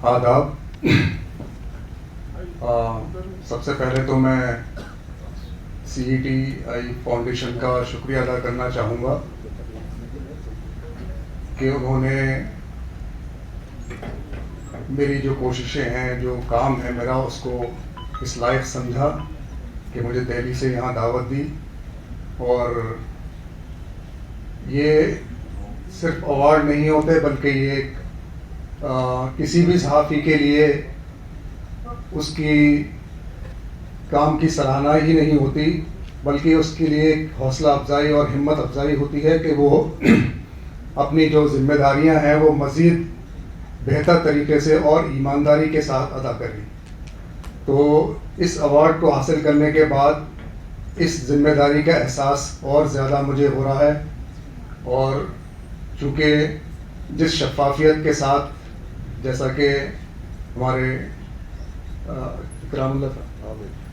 آداب. سب سے پہلے تو میں CETI فاؤنڈیشن کا شکریہ ادا کرنا چاہوں گا کہ انہوں نے میری جو کوششیں ہیں، جو کام ہے میرا، اس کو اس لائق سمجھا کہ مجھے دہلی سے یہاں دعوت دی. اور یہ صرف ایوارڈ نہیں ہوتے، بلکہ یہ ایک کسی بھی صحافی کے لیے اس کی کام کی سراہنا ہی نہیں ہوتی، بلکہ اس کے لیے ایک حوصلہ افزائی اور ہمت افزائی ہوتی ہے کہ وہ اپنی جو ذمہ داریاں ہیں وہ مزید بہتر طریقے سے اور ایمانداری کے ساتھ ادا کریں. تو اس ایوارڈ کو حاصل کرنے کے بعد اس ذمہ داری کا احساس اور زیادہ مجھے ہو رہا ہے. اور چونکہ جس شفافیت کے ساتھ، جیسا کہ ہمارے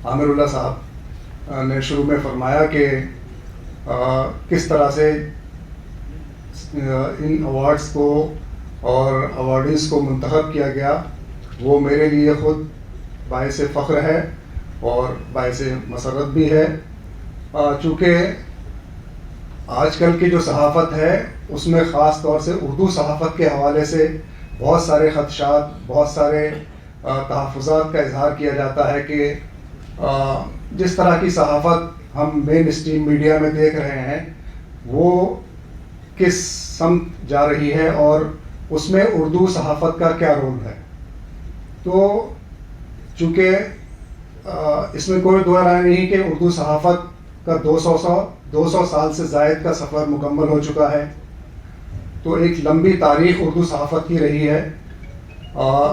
عامر اللہ صاحب نے شروع میں فرمایا کہ کس طرح سے ان ایوارڈز کو اور ایوارڈیز کو منتخب کیا گیا، وہ میرے لیے خود باعث فخر ہے اور باعث مسرت بھی ہے. چونکہ آج کل کی جو صحافت ہے اس میں خاص طور سے اردو صحافت کے حوالے سے بہت سارے خدشات، بہت سارے تحفظات کا اظہار کیا جاتا ہے کہ جس طرح کی صحافت ہم مین اسٹریم میڈیا میں دیکھ رہے ہیں وہ کس سمت جا رہی ہے اور اس میں اردو صحافت کا کیا رول ہے. تو چونکہ اس میں کوئی دو رائے نہیں کہ اردو صحافت کا 200 سال سے زائد کا سفر مکمل ہو چکا ہے. تو ایک لمبی تاریخ اردو صحافت کی رہی ہے.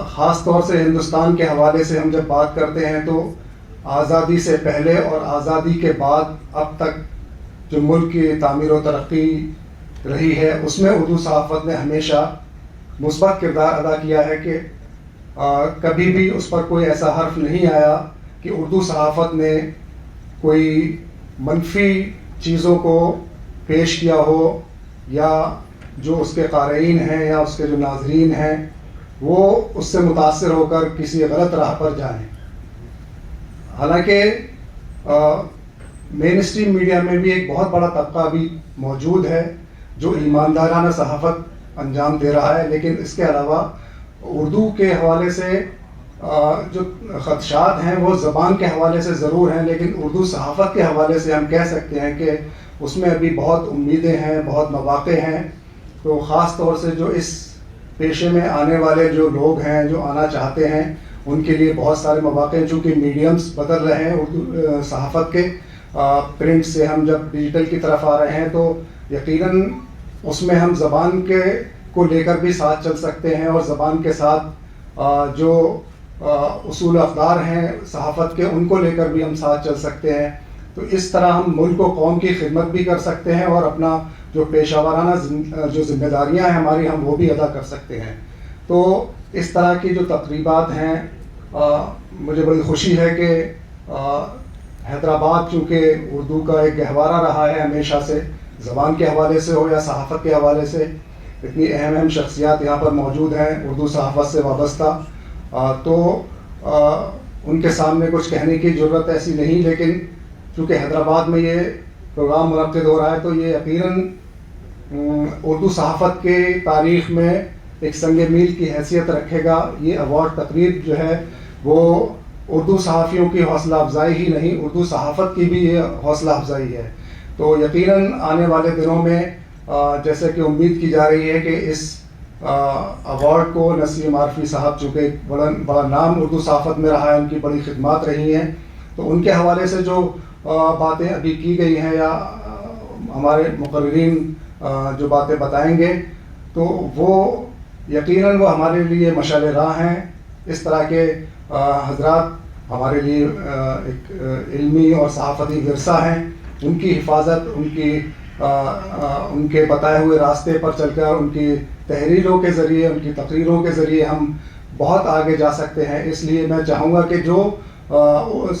خاص طور سے ہندوستان کے حوالے سے ہم جب بات کرتے ہیں تو آزادی سے پہلے اور آزادی کے بعد اب تک جو ملک کی تعمیر و ترقی رہی ہے اس میں اردو صحافت نے ہمیشہ مثبت کردار ادا کیا ہے کہ کبھی بھی اس پر کوئی ایسا حرف نہیں آیا کہ اردو صحافت نے کوئی منفی چیزوں کو پیش کیا ہو، یا جو اس کے قارئین ہیں یا اس کے جو ناظرین ہیں وہ اس سے متاثر ہو کر کسی غلط راہ پر جائیں. حالانکہ مین اسٹریم میڈیا میں بھی ایک بہت بڑا طبقہ بھی موجود ہے جو ایماندارانہ صحافت انجام دے رہا ہے، لیکن اس کے علاوہ اردو کے حوالے سے جو خدشات ہیں وہ زبان کے حوالے سے ضرور ہیں، لیکن اردو صحافت کے حوالے سے ہم کہہ سکتے ہیں کہ اس میں ابھی بہت امیدیں ہیں، بہت مواقع ہیں. تو خاص طور سے جو اس پیشے میں آنے والے جو لوگ ہیں، جو آنا چاہتے ہیں، ان کے لیے بہت سارے مواقع ہیں. چونکہ میڈیمز بدل رہے ہیں اردو صحافت کے، پرنٹ سے ہم جب ڈیجیٹل کی طرف آ رہے ہیں تو یقیناً اس میں ہم زبان کے کو لے کر بھی ساتھ چل سکتے ہیں، اور زبان کے ساتھ جو اصول اقدار ہیں صحافت کے ان کو لے کر بھی ہم ساتھ چل سکتے ہیں. تو اس طرح ہم ملک و قوم کی خدمت بھی کر سکتے ہیں اور اپنا جو پیشہ ورانہ جو ذمہ داریاں ہیں ہماری، ہم وہ بھی ادا کر سکتے ہیں. تو اس طرح کی جو تقریبات ہیں، مجھے بڑی خوشی ہے کہ حیدرآباد چونکہ اردو کا ایک گہوارہ رہا ہے ہمیشہ سے، زبان کے حوالے سے ہو یا صحافت کے حوالے سے، اتنی اہم شخصیات یہاں پر موجود ہیں اردو صحافت سے وابستہ. تو ان کے سامنے کچھ کہنے کی ضرورت ایسی نہیں، لیکن چونکہ حیدرآباد میں یہ پروگرام منعقد ہو رہا ہے تو یہ یقیناً اردو صحافت کے تاریخ میں ایک سنگ میل کی حیثیت رکھے گا. یہ ایوارڈ تقریب جو ہے وہ اردو صحافیوں کی حوصلہ افزائی ہی نہیں، اردو صحافت کی بھی یہ حوصلہ افزائی ہے. تو یقیناً آنے والے دنوں میں جیسے کہ امید کی جا رہی ہے کہ اس ایوارڈ کو نسیم عارفی صاحب، چونکہ بڑا نام اردو صحافت میں رہا ہے، ان کی بڑی خدمات رہی ہیں، تو ان کے حوالے سے جو باتیں ابھی کی گئی ہیں یا ہمارے مقررین جو باتیں بتائیں گے تو وہ یقیناً وہ ہمارے لیے مشعل راہ ہیں. اس طرح کے حضرات ہمارے لیے ایک علمی اور صحافتی ورثہ ہیں. ان کی حفاظت، ان کے بتائے ہوئے راستے پر چل کر، ان کی تحریروں کے ذریعے، ان کی تقریروں کے ذریعے ہم بہت آگے جا سکتے ہیں. اس لیے میں چاہوں گا کہ جو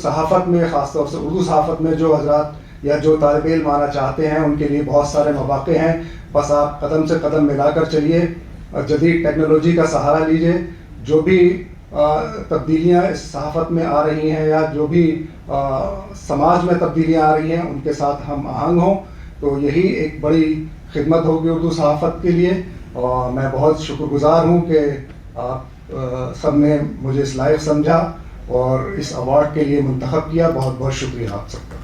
صحافت میں، خاص طور سے اردو صحافت میں جو حضرات یا جو طالب علم آنا چاہتے ہیں ان کے لیے بہت سارے مواقع ہیں. بس آپ قدم سے قدم ملا کر چلیے، جدید ٹیکنالوجی کا سہارا لیجیے، جو بھی تبدیلیاں اس صحافت میں آ رہی ہیں یا جو بھی سماج میں تبدیلیاں آ رہی ہیں ان کے ساتھ ہم آہنگ ہوں. تو یہی ایک بڑی خدمت ہوگی اردو صحافت کے لیے. اور میں بہت شکر گزار ہوں کہ آپ سب نے مجھے اس لائق سمجھا اور اس ایوارڈ کے لیے منتخب کیا. بہت بہت شکریہ آپ سب کا.